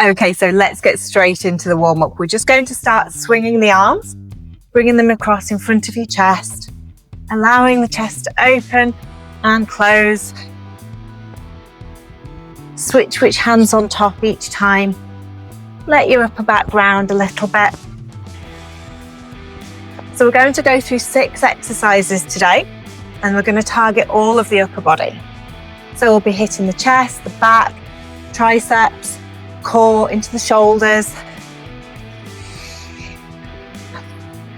Okay, so let's get straight into the warm-up. We're just going to start swinging the arms, bringing them across in front of your chest, allowing the chest to open and close. Switch which hand's on top each time. Let your upper back round a little bit. So we're going to go through 6 exercises today, and we're going to target all of the upper body. So we'll be hitting the chest, the back, triceps, core, into the shoulders.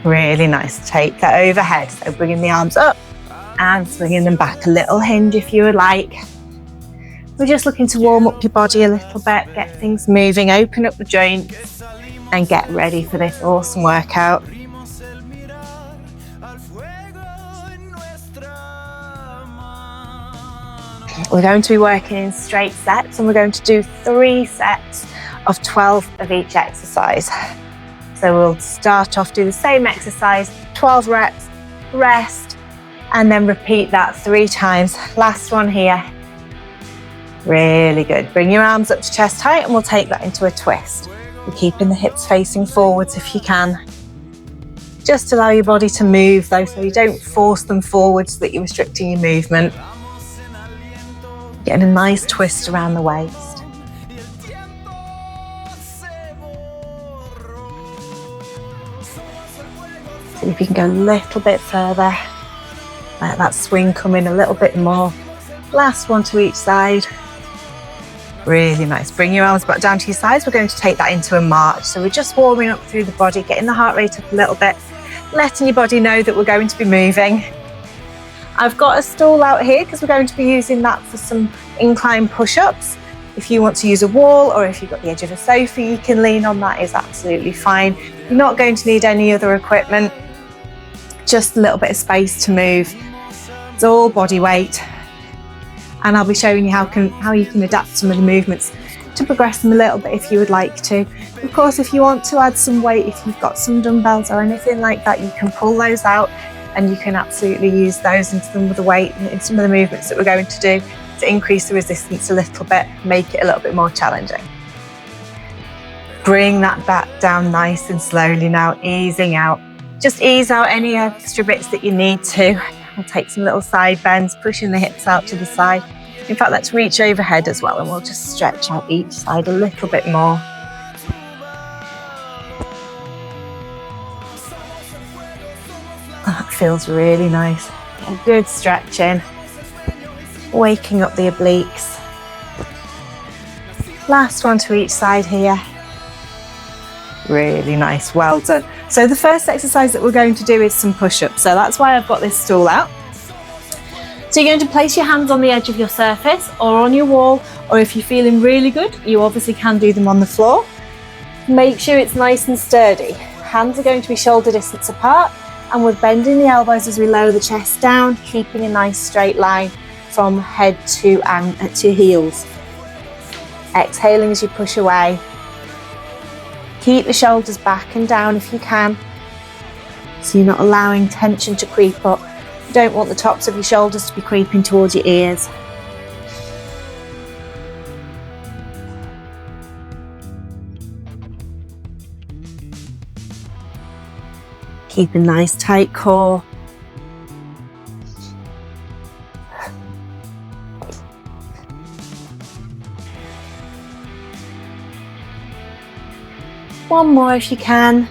Really nice. Take that overhead. So bringing the arms up and swinging them back. A little hinge if you would like. We're just looking to warm up your body a little bit, get things moving, open up the joints, and get ready for this awesome workout. We're going to be working in straight sets, and we're going to do 3 sets of 12 of each exercise. So we'll start off, do the same exercise, 12 reps, rest, and then repeat that 3 times. Last one here. Really good. Bring your arms up to chest height, and we'll take that into a twist. We're keeping the hips facing forwards if you can. Just allow your body to move though, so you don't force them forwards so that you're restricting your movement. Getting a nice twist around the waist. See if you can go a little bit further. Let that swing come in a little bit more. Last one to each side. Really nice. Bring your arms back down to your sides. We're going to take that into a march. So we're just warming up through the body, getting the heart rate up a little bit, letting your body know that we're going to be moving. I've got a stool out here because we're going to be using that for some incline push-ups. If you want to use a wall, or if you've got the edge of a sofa you can lean on, that is absolutely fine. You're not going to need any other equipment, just a little bit of space to move. It's all body weight, and I'll be showing you how you can adapt some of the movements to progress them a little bit if you would like to. Of course, if you want to add some weight, if you've got some dumbbells or anything like that, you can pull those out, and you can absolutely use those in some of the weight, in some of the movements that we're going to do to increase the resistance a little bit, make it a little bit more challenging. Bring that back down nice and slowly now, easing out. Just ease out any extra bits that you need to. We'll take some little side bends, pushing the hips out to the side. In fact, let's reach overhead as well, and we'll just stretch out each side a little bit more. That feels really nice. A good stretching. Waking up the obliques. Last one to each side here. Really nice, well done. So the first exercise that we're going to do is some push-ups. So that's why I've got this stool out. So you're going to place your hands on the edge of your surface or on your wall, or if you're feeling really good, you obviously can do them on the floor. Make sure it's nice and sturdy. Hands are going to be shoulder distance apart, and we're bending the elbows as we lower the chest down, keeping a nice straight line from head to heels. Exhaling as you push away. Keep the shoulders back and down if you can, so you're not allowing tension to creep up. You don't want the tops of your shoulders to be creeping towards your ears. Keep a nice tight core. One more if you can.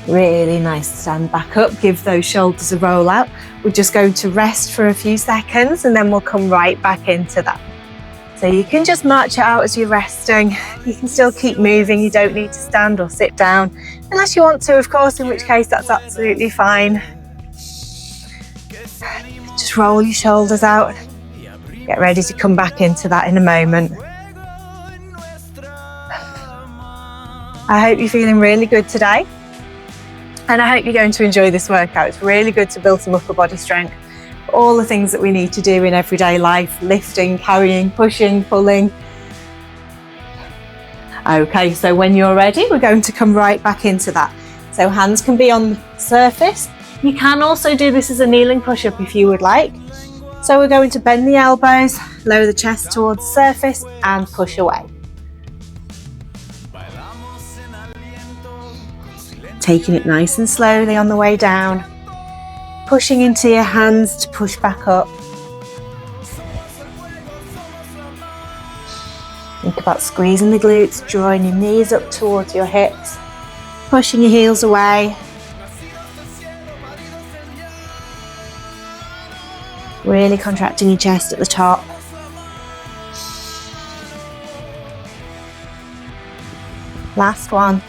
Really nice. Stand back up, give those shoulders a roll out. We're just going to rest for a few seconds, and then we'll come right back into that. So you can just march it out as you're resting. You can still keep moving. You don't need to stand or sit down unless you want to, of course, in which case that's absolutely fine. Just roll your shoulders out. Get ready to come back into that in a moment. I hope you're feeling really good today, and I hope you're going to enjoy this workout. It's really good to build some upper body strength. All the things that we need to do in everyday life: lifting, carrying, pushing, pulling. Okay, so when you're ready, we're going to come right back into that. So hands can be on the surface. You can also do this as a kneeling push-up if you would like. So we're going to bend the elbows, lower the chest towards the surface and push away. Taking it nice and slowly on the way down, pushing into your hands to push back up. Think about squeezing the glutes, drawing your knees up towards your hips, pushing your heels away. Really contracting your chest at the top. Last one.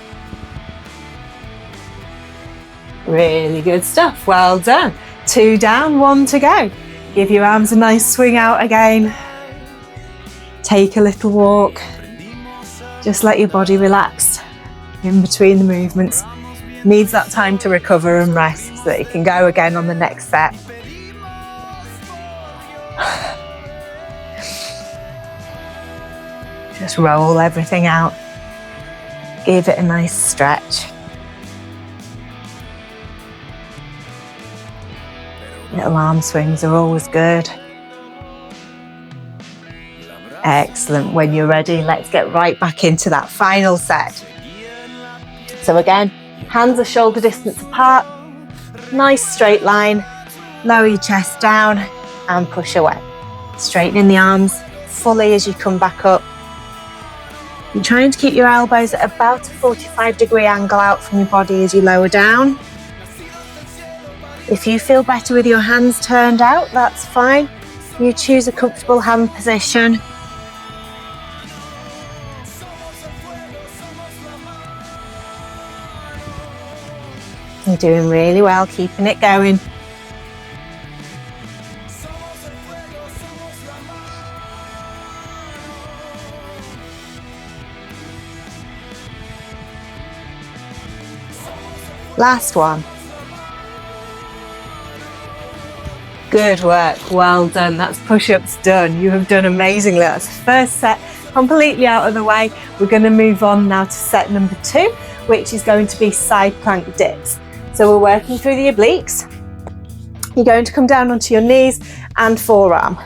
Really good stuff, well done. 2 down, 1 to go. Give your arms a nice swing out again. Take a little walk. Just let your body relax in between the movements. Needs that time to recover and rest so that you can go again on the next set. Just roll everything out. Give it a nice stretch. Little arm swings are always good. Excellent. When you're ready, let's get right back into that final set. So again, hands are shoulder distance apart. Nice straight line. Lower your chest down and push away. Straightening the arms fully as you come back up. You're trying to keep your elbows at about a 45-degree angle out from your body as you lower down. If you feel better with your hands turned out, that's fine. You choose a comfortable hand position. You're doing really well, keeping it going. Last one. Good work, well done. That's push-ups done. You have done amazingly. That's the first set completely out of the way. We're going to move on now to set number 2, which is going to be side plank dips. So we're working through the obliques. You're going to come down onto your knees and forearm.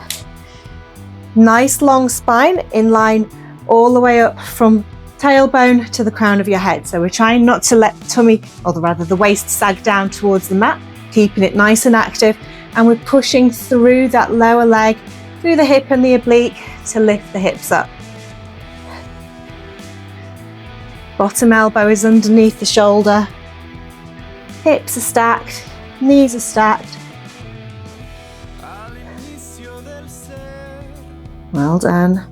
Nice long spine in line all the way up from tailbone to the crown of your head. So we're trying not to let tummy, or rather the waist, sag down towards the mat, keeping it nice and active. And we're pushing through that lower leg, through the hip and the oblique to lift the hips up. Bottom elbow is underneath the shoulder. Hips are stacked, knees are stacked. Well done.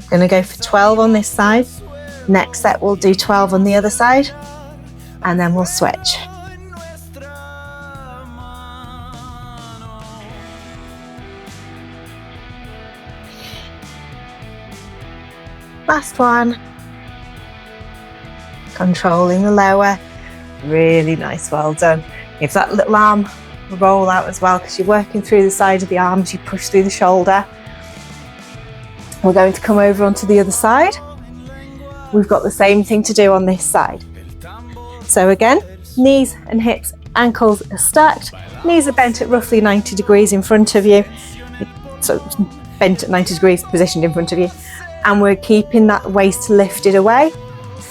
Going to go for 12 on this side. Next set we'll do 12 on the other side, and then we'll switch. Last one. Controlling the lower. Really nice, well done. Give that little arm a roll out as well, because you're working through the side of the arms, you push through the shoulder. We're going to come over onto the other side. We've got the same thing to do on this side. So again, knees and hips, ankles are stacked. Knees are bent at roughly 90 degrees in front of you. So bent at 90 degrees, positioned in front of you. And we're keeping that waist lifted away.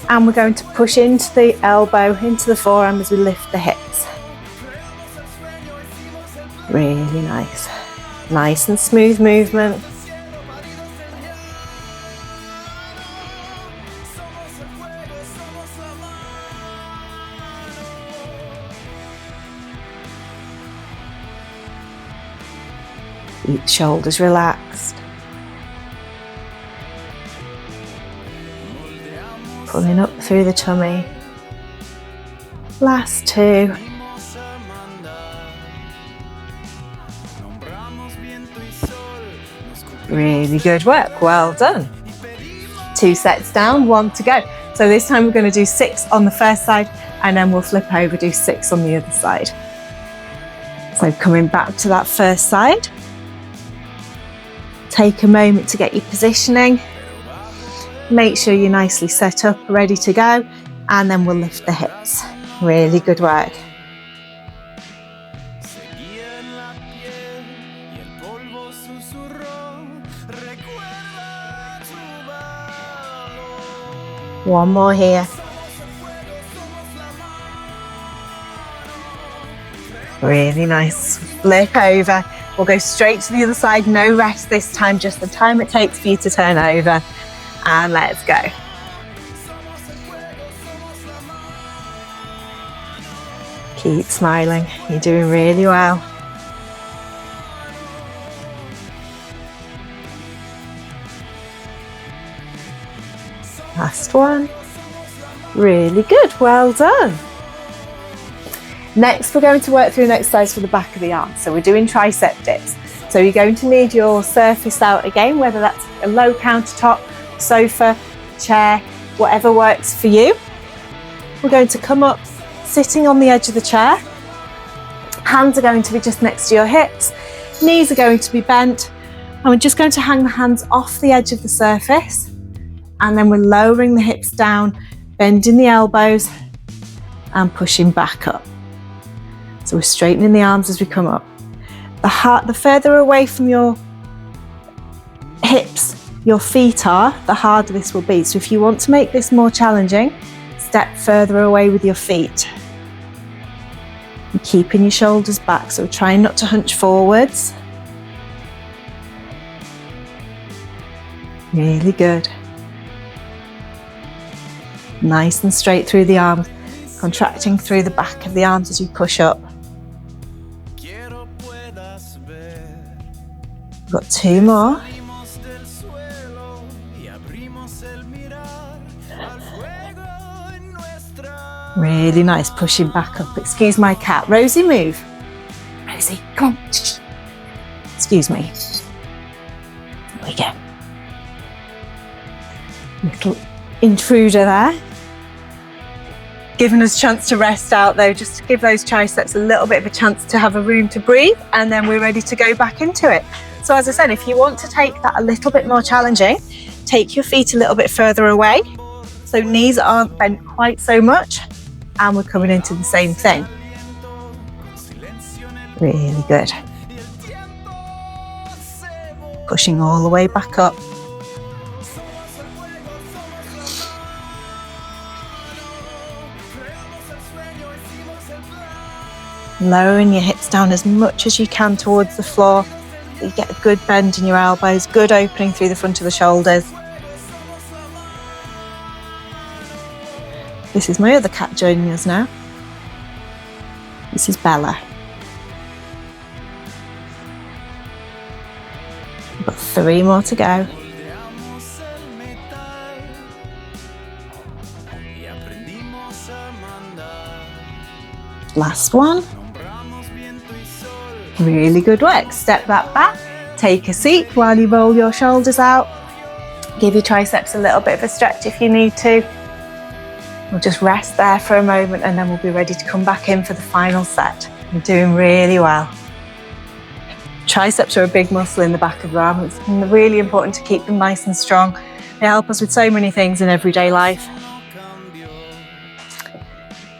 And we're going to push into the elbow, into the forearm as we lift the hips. Really nice. Nice and smooth movement. Keep the shoulders relaxed. Pulling up through the tummy. Last 2. Really good work, well done. 2 sets down, 1 to go. So this time we're going to do 6 on the first side, and then we'll flip over, do 6 on the other side. So coming back to that first side. Take a moment to get your positioning. Make sure you're nicely set up, ready to go, and then we'll lift the hips. Really good work. One more here. Really nice. Flip over. We'll go straight to the other side. No rest this time, just the time it takes for you to turn over. And let's go. Keep smiling. You're doing really well. Last one. Really good. Well done. Next, we're going to work through an exercise for the back of the arm. So we're doing tricep dips. So you're going to need your surface out again, whether that's a low countertop, sofa, chair, whatever works for you. We're going to come up sitting on the edge of the chair. Hands are going to be just next to your hips. Knees are going to be bent. And we're just going to hang the hands off the edge of the surface. And then we're lowering the hips down, bending the elbows and pushing back up. So we're straightening the arms as we come up. The further away from your hips your feet are, the harder this will be. So if you want to make this more challenging, step further away with your feet. And keeping your shoulders back, so trying not to hunch forwards. Really good. Nice and straight through the arms, contracting through the back of the arms as you push up. We've got two more. Really nice, pushing back up. Excuse my cat. Rosie, move. Rosie, come on. Excuse me. There we go. Little intruder there. Giving us a chance to rest out though, just to give those triceps a little bit of a chance to have a room to breathe, and then we're ready to go back into it. So as I said, if you want to take that a little bit more challenging, take your feet a little bit further away, so knees aren't bent quite so much, and we're coming into the same thing. Really good. Pushing all the way back up. Lowering your hips down as much as you can towards the floor. So you get a good bend in your elbows, good opening through the front of the shoulders. This is my other cat joining us now. This is Bella. We've got 3 more to go. Last one. Really good work. Step that back, take a seat while you roll your shoulders out. Give your triceps a little bit of a stretch if you need to. We'll just rest there for a moment and then we'll be ready to come back in for the final set. You're doing really well. Triceps are a big muscle in the back of the arm. It's really important to keep them nice and strong. They help us with so many things in everyday life.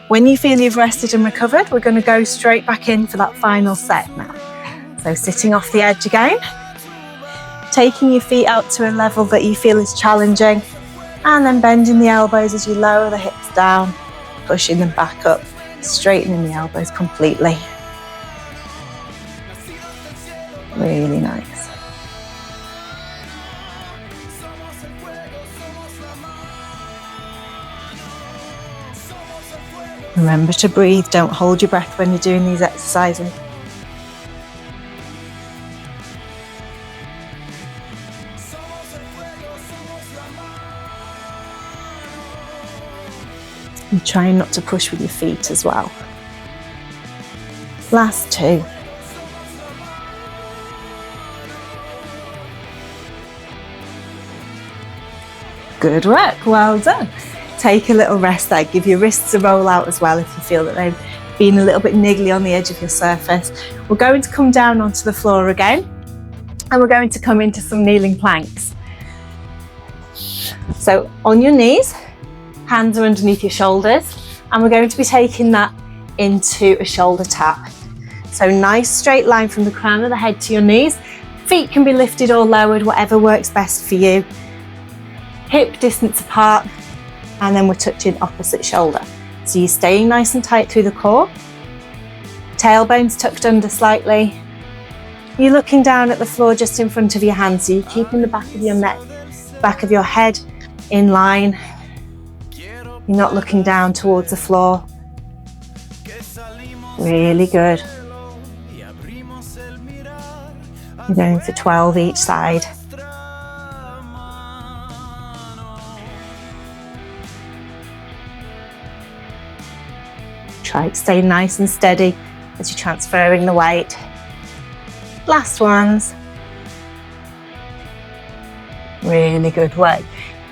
When you feel you've rested and recovered, we're going to go straight back in for that final set now. So sitting off the edge again, taking your feet out to a level that you feel is challenging, and then bending the elbows as you lower the hips down, pushing them back up, straightening the elbows completely. Really nice. Remember to breathe, don't hold your breath when you're doing these exercises. And trying not to push with your feet as well. Last 2. Good work, well done. Take a little rest there, give your wrists a roll out as well if you feel that they've been a little bit niggly on the edge of your surface. We're going to come down onto the floor again, and we're going to come into some kneeling planks. So on your knees, hands are underneath your shoulders, and we're going to be taking that into a shoulder tap. So nice straight line from the crown of the head to your knees. Feet can be lifted or lowered, whatever works best for you. Hip distance apart. and then we're touching opposite shoulder. So you're staying nice and tight through the core, tailbone's tucked under slightly. You're looking down at the floor just in front of your hands, so you're keeping the back of your neck, back of your head in line. You're not looking down towards the floor. Really good. You're going for 12 each side. Try to stay nice and steady as you're transferring the weight. Last ones. Really good work.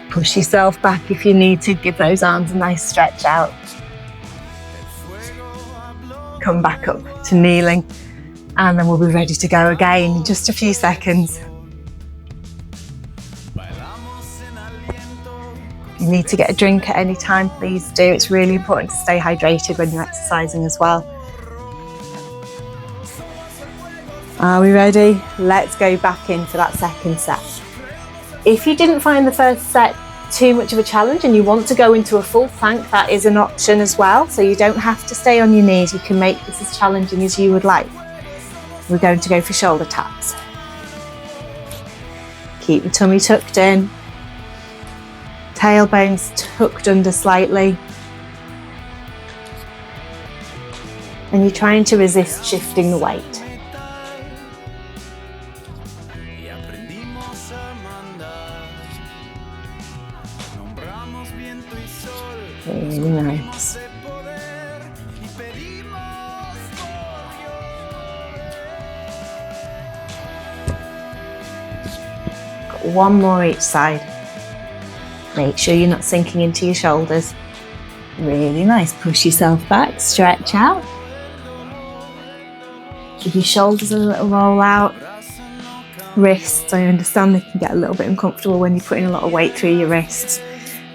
Push yourself back if you need to. Give those arms a nice stretch out. Come back up to kneeling, and then we'll be ready to go again in just a few seconds. If you need to get a drink at any time, please do. It's really important to stay hydrated when you're exercising as well. Are we ready? Let's go back in for that second set. If you didn't find the first set too much of a challenge and you want to go into a full plank, that is an option as well. So you don't have to stay on your knees. You can make this as challenging as you would like. We're going to go for shoulder taps. Keep the tummy tucked in. Tailbone's tucked under slightly. And you're trying to resist shifting the weight. Really nice. Got one more each side. Make sure you're not sinking into your shoulders. Really nice. Push yourself back, stretch out. Give your shoulders a little roll out. Wrists, I understand they can get a little bit uncomfortable when you're putting a lot of weight through your wrists.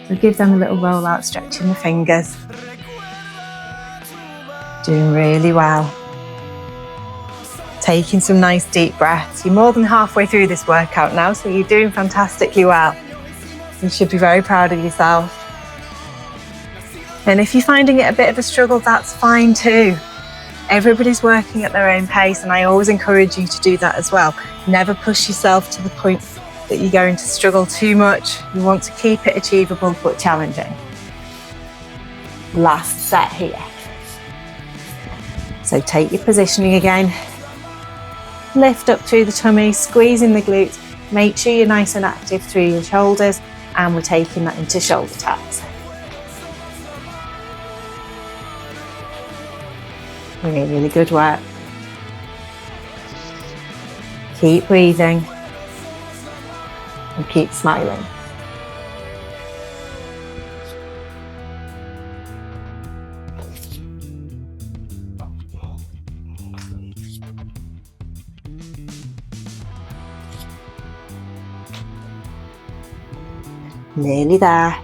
So give them a little roll out, stretching the fingers. Doing really well. Taking some nice deep breaths. You're more than halfway through this workout now, so you're doing fantastically well. You should be very proud of yourself. And if you're finding it a bit of a struggle, that's fine too. Everybody's working at their own pace, and I always encourage you to do that as well. Never push yourself to the point that you're going to struggle too much. You want to keep it achievable but challenging. Last set here. So take your positioning again. Lift up through the tummy, squeezing the glutes. Make sure you're nice and active through your shoulders, and we're taking that into shoulder taps. Really, really good work. Keep breathing and keep smiling. Nearly there.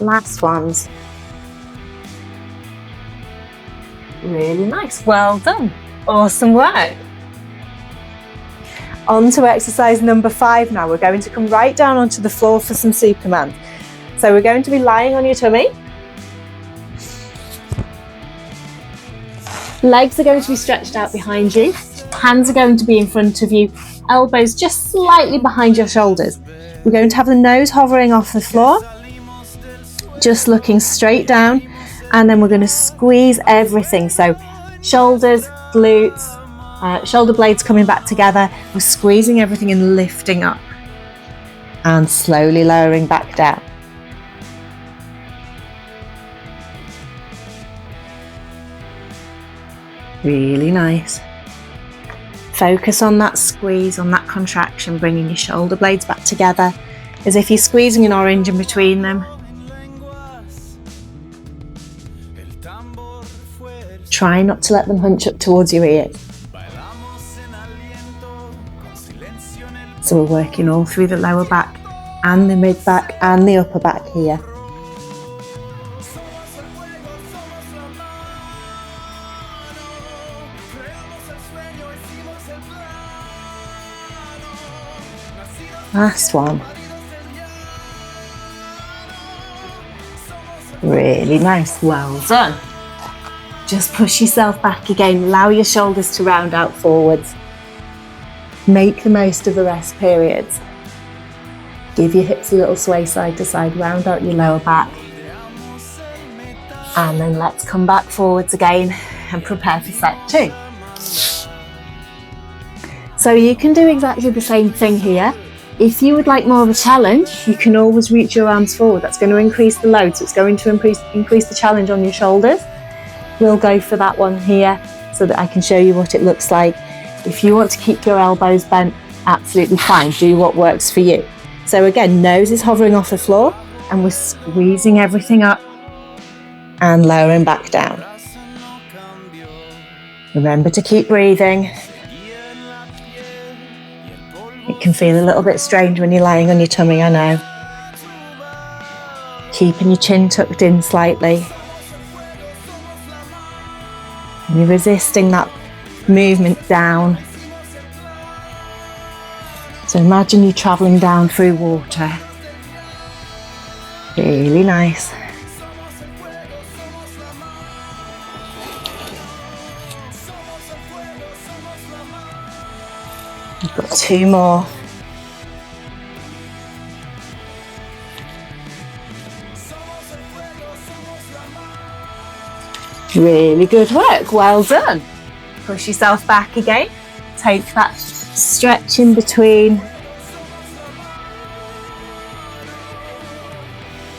Last ones. Really nice. Well done. Awesome work. On to exercise number 5 now. We're going to come right down onto the floor for some Superman. So we're going to be lying on your tummy. Legs are going to be stretched out behind you. Hands are going to be in front of you. Elbows just slightly behind your shoulders. We're going to have the nose hovering off the floor, just looking straight down, and then we're going to squeeze everything. So shoulders, glutes, shoulder blades coming back together. We're squeezing everything and lifting up and slowly lowering back down. Really nice. Focus on that squeeze, on that contraction, bringing your shoulder blades back together as if you're squeezing an orange in between them. Try not to let them hunch up towards your ears. So we're working all through the lower back and the mid back and the upper back here. Last one. Really nice, well done. Just push yourself back again, allow your shoulders to round out forwards. Make the most of the rest periods. Give your hips a little sway side to side, round out your lower back. And then let's come back forwards again and prepare for set 2. So you can do exactly the same thing here. If you would like more of a challenge, you can always reach your arms forward. That's going to increase the load, so it's going to increase the challenge on your shoulders. We'll go for that one here so that I can show you what it looks like. If you want to keep your elbows bent, absolutely fine. Do what works for you. So again, nose is hovering off the floor and we're squeezing everything up and lowering back down. Remember to keep breathing. It can feel a little bit strange when you're lying on your tummy, I know. Keeping your chin tucked in slightly. And you're resisting that movement down. So imagine you travelling down through water. Really nice. We've got 2 more. Really good work, well done. Push yourself back again. Take that stretch in between.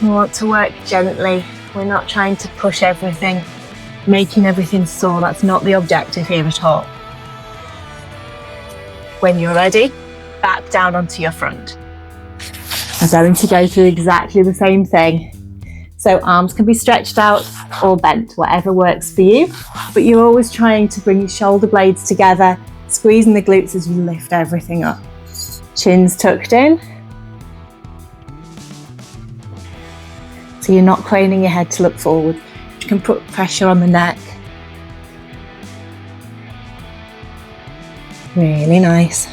We want to work gently. We're not trying to push everything, making everything sore. That's not the objective here at all. When you're ready, back down onto your front. I'm going to go through exactly the same thing. So arms can be stretched out or bent, whatever works for you, but you're always trying to bring your shoulder blades together, squeezing the glutes as you lift everything up. Chin's tucked in. So you're not craning your head to look forward. You can put pressure on the neck. Really nice.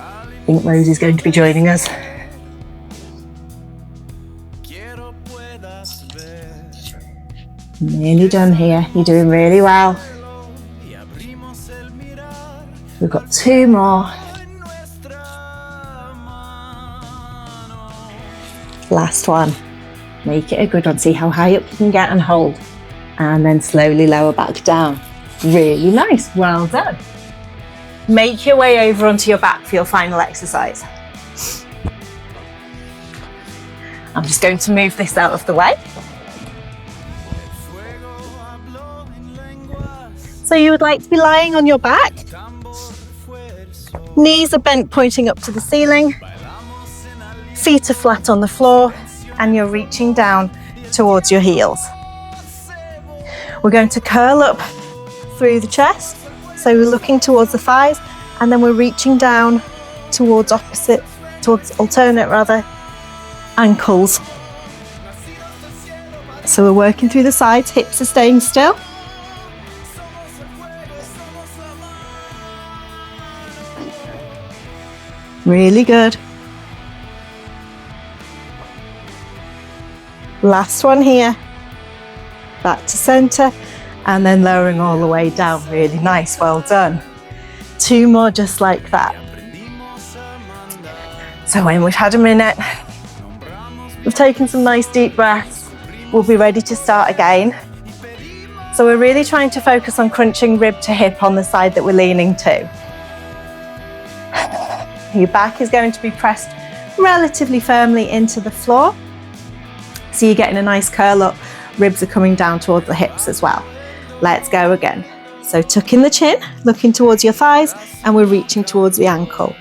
I think Rosie's going to be joining us. Nearly done here. You're doing really well. We've got 2 more. Last one. Make it a good one. See how high up you can get and hold. And then slowly lower back down. Really nice. Well done. Make your way over onto your back for your final exercise. I'm just going to move this out of the way. So you would like to be lying on your back. Knees are bent pointing up to the ceiling. Feet are flat on the floor and you're reaching down towards your heels. We're going to curl up through the chest. So we're looking towards the thighs and then we're reaching down towards alternate ankles. So we're working through the sides, hips are staying still. Really good. Last one here. Back to center and then lowering all the way down. Really nice, well done. 2 more just like that. So when we've had a minute, we've taken some nice deep breaths, we'll be ready to start again. So we're really trying to focus on crunching rib to hip on the side that we're leaning to. Your back is going to be pressed relatively firmly into the floor. So you're getting a nice curl up, ribs are coming down towards the hips as well. Let's go again. So tuck in the chin, looking towards your thighs, and we're reaching towards the ankle.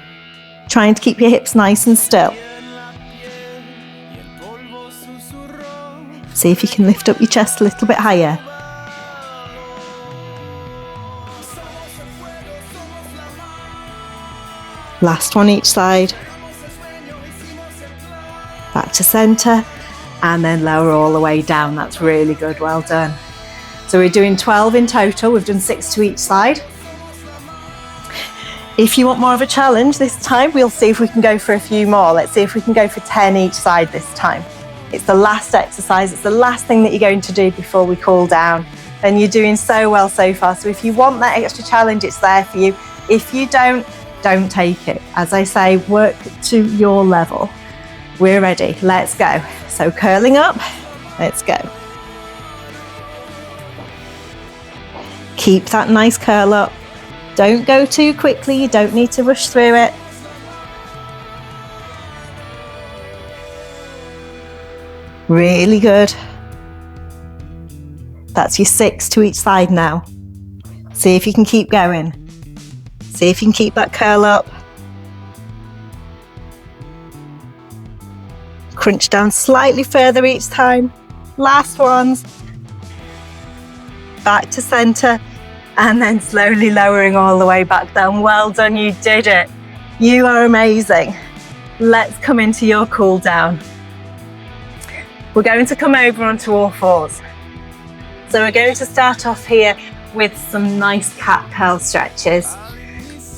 Trying to keep your hips nice and still. See if you can lift up your chest a little bit higher. Last one each side. Back to center, and then lower all the way down. That's really good, well done. So we're doing 12 in total, we've done 6 to each side. If you want more of a challenge this time, we'll see if we can go for a few more. Let's see if we can go for 10 each side this time. It's the last exercise. It's the last thing that you're going to do before we cool down. And you're doing so well so far. So if you want that extra challenge, it's there for you. If you don't take it. As I say, work to your level. We're ready. Let's go. So curling up, let's go. Keep that nice curl up. Don't go too quickly. You don't need to rush through it. Really good. That's your 6 to each side now. See if you can keep going. See if you can keep that curl up. Crunch down slightly further each time. Last ones. Back to center. And then slowly lowering all the way back down. Well done, you did it. You are amazing. Let's come into your cool down. We're going to come over onto all fours. So we're going to start off here with some nice cat curl stretches.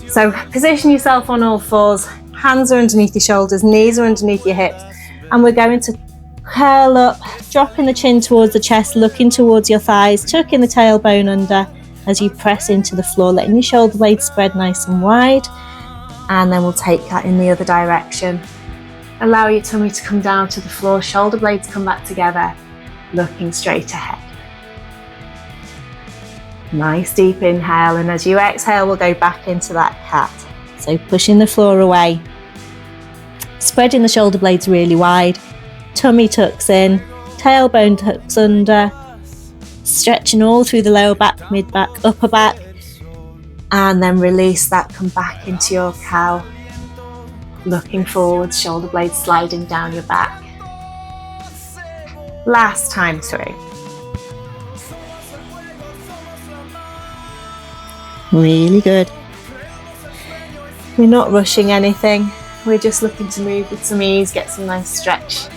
So position yourself on all fours, hands are underneath your shoulders, knees are underneath your hips, and we're going to curl up, dropping the chin towards the chest, looking towards your thighs, tucking the tailbone under as you press into the floor, letting your shoulder blades spread nice and wide, and then we'll take that in the other direction. Allow your tummy to come down to the floor, shoulder blades come back together, looking straight ahead. Nice deep inhale, and as you exhale, we'll go back into that cat. So pushing the floor away, spreading the shoulder blades really wide, tummy tucks in, tailbone tucks under, stretching all through the lower back, mid back, upper back, and then release that, come back into your cow. Looking forwards, shoulder blades sliding down your back. Last time through. Really good. We're not rushing anything. We're just looking to move with some ease, get some nice stretch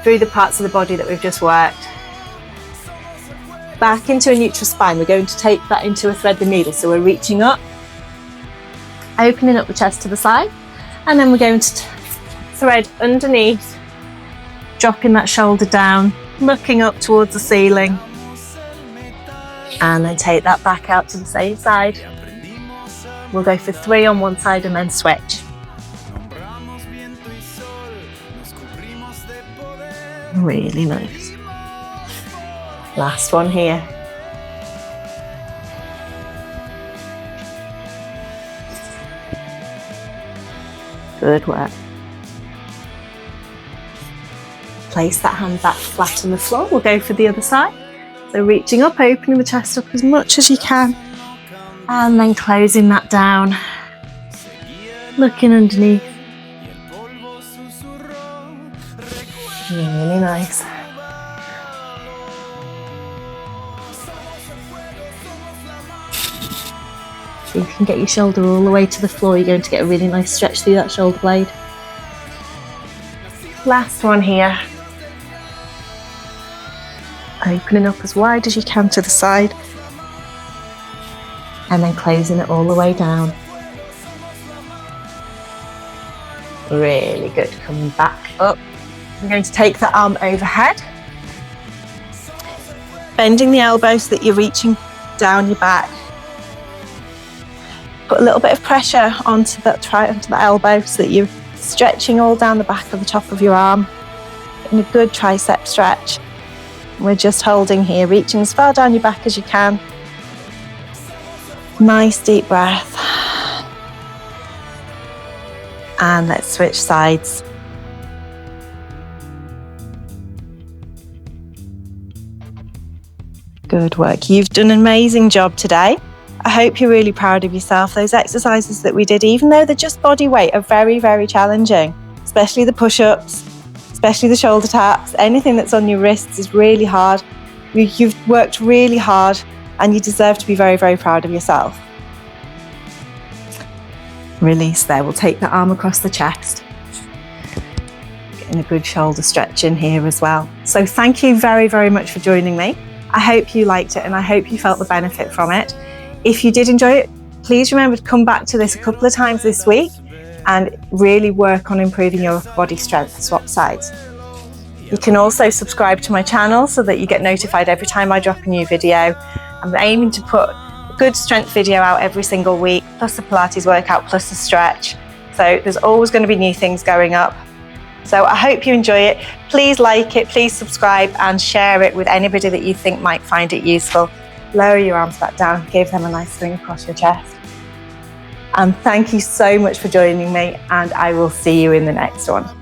through the parts of the body that we've just worked. Back into a neutral spine. We're going to take that into a thread the needle. So we're reaching up, opening up the chest to the side, and then we're going to thread underneath, dropping that shoulder down, looking up towards the ceiling. And then take that back out to the same side. We'll go for 3 on one side and then switch. Really nice. Last one here. Good work. Place that hand back flat on the floor. We'll go for the other side. So reaching up, opening the chest up as much as you can, and then closing that down, looking underneath. Really nice. So you can get your shoulder all the way to the floor. You're going to get a really nice stretch through that shoulder blade. Last one here. Opening up as wide as you can to the side, and then closing it all the way down. Really good. Coming back up. I'm going to take the arm overhead, bending the elbow so that you're reaching down your back. Put a little bit of pressure onto the elbow so that you're stretching all down the back of the top of your arm. Getting a good tricep stretch. We're just holding here, reaching as far down your back as you can. Nice deep breath. And let's switch sides. Good work. You've done an amazing job today. I hope you're really proud of yourself. Those exercises that we did, even though they're just body weight, are very, very challenging, especially the push-ups. Especially the shoulder taps. Anything that's on your wrists is really hard. You've worked really hard and you deserve to be very, very proud of yourself. Release there. We'll take the arm across the chest. Getting a good shoulder stretch in here as well. So thank you very, very much for joining me. I hope you liked it and I hope you felt the benefit from it. If you did enjoy it, Please remember to come back to this a couple of times this week and really work on improving your upper body strength. Swap sides. You can also subscribe to my channel so that you get notified every time I drop a new video. I'm aiming to put a good strength video out every single week, plus a Pilates workout, plus a stretch. So there's always going to be new things going up. So I hope you enjoy it. Please like it, please subscribe and share it with anybody that you think might find it useful. Lower your arms back down, give them a nice swing across your chest. And thank you so much for joining me, and I will see you in the next one.